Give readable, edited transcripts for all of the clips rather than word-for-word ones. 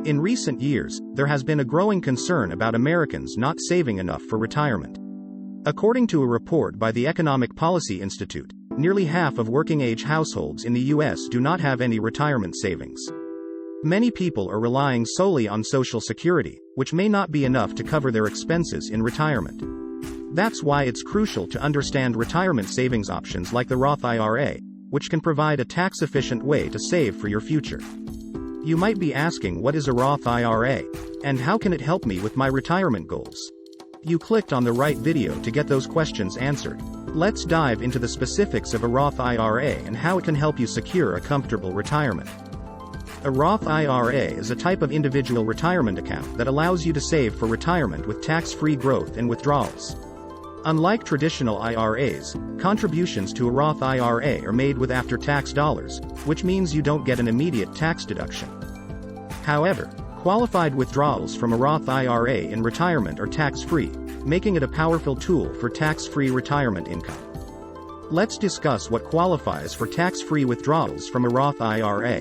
In recent years, there has been a growing concern about Americans not saving enough for retirement. According to a report by the Economic Policy Institute, nearly half of working-age households in the U.S. do not have any retirement savings. Many people are relying solely on Social Security, which may not be enough to cover their expenses in retirement. That's why it's crucial to understand retirement savings options like the Roth IRA, which can provide a tax-efficient way to save for your future. You might be asking, what is a Roth IRA? And how can it help me with my retirement goals? You clicked on the right video to get those questions answered. Let's dive into the specifics of a Roth IRA and how it can help you secure a comfortable retirement. A Roth IRA is a type of individual retirement account that allows you to save for retirement with tax-free growth and withdrawals. Unlike traditional IRAs, contributions to a Roth IRA are made with after-tax dollars, which means you don't get an immediate tax deduction. However, qualified withdrawals from a Roth IRA in retirement are tax-free, making it a powerful tool for tax-free retirement income. Let's discuss what qualifies for tax-free withdrawals from a Roth IRA.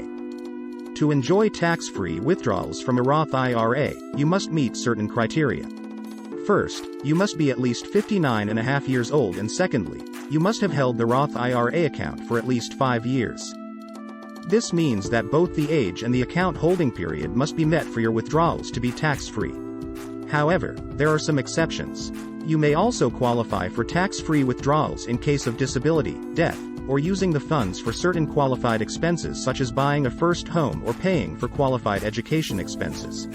To enjoy tax-free withdrawals from a Roth IRA, you must meet certain criteria. First, you must be at least 59.5 years old, and secondly, you must have held the Roth IRA account for at least 5 years. This means that both the age and the account holding period must be met for your withdrawals to be tax-free. However, there are some exceptions. You may also qualify for tax-free withdrawals in case of disability, death, or using the funds for certain qualified expenses such as buying a first home or paying for qualified education expenses.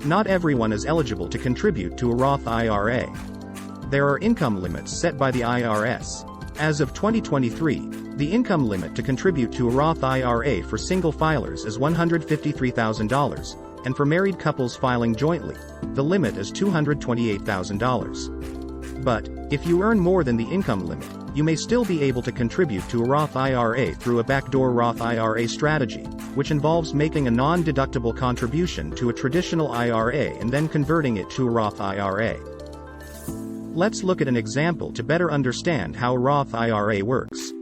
Not everyone is eligible to contribute to a Roth IRA. There are income limits set by the IRS. As of 2023, the income limit to contribute to a Roth IRA for single filers is $153,000, and for married couples filing jointly, the limit is $228,000. But, if you earn more than the income limit, you may still be able to contribute to a Roth IRA through a backdoor Roth IRA strategy, which involves making a non-deductible contribution to a traditional IRA and then converting it to a Roth IRA. Let's look at an example to better understand how a Roth IRA works.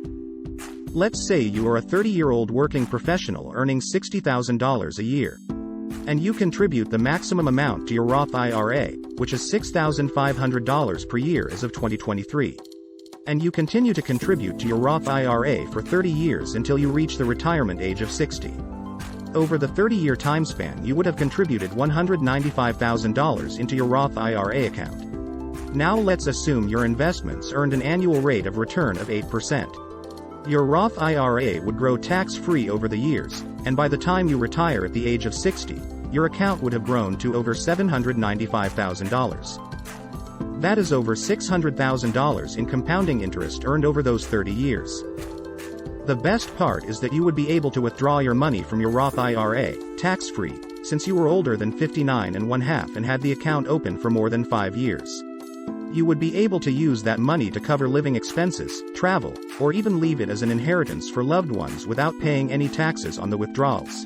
Let's say you are a 30-year-old working professional earning $60,000 a year. And you contribute the maximum amount to your Roth IRA, which is $6,500 per year as of 2023. And you continue to contribute to your Roth IRA for 30 years until you reach the retirement age of 60. Over the 30-year time span, you would have contributed $195,000 into your Roth IRA account. Now let's assume your investments earned an annual rate of return of 8%. Your Roth IRA would grow tax-free over the years, and by the time you retire at the age of 60, your account would have grown to over $795,000. That is over $600,000 in compounding interest earned over those 30 years. The best part is that you would be able to withdraw your money from your Roth IRA, tax-free, since you were older than 59.5 and had the account open for more than 5 years. You would be able to use that money to cover living expenses, travel, or even leave it as an inheritance for loved ones without paying any taxes on the withdrawals.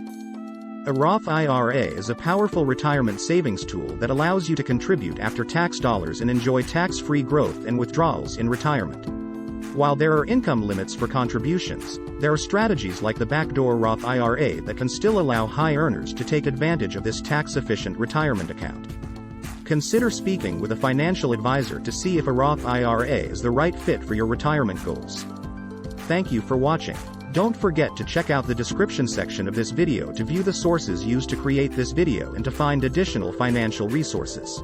A Roth IRA is a powerful retirement savings tool that allows you to contribute after tax dollars and enjoy tax-free growth and withdrawals in retirement. While there are income limits for contributions, there are strategies like the backdoor Roth IRA that can still allow high earners to take advantage of this tax-efficient retirement account. Consider speaking with a financial advisor to see if a Roth IRA is the right fit for your retirement goals. Thank you for watching. Don't forget to check out the description section of this video to view the sources used to create this video and to find additional financial resources.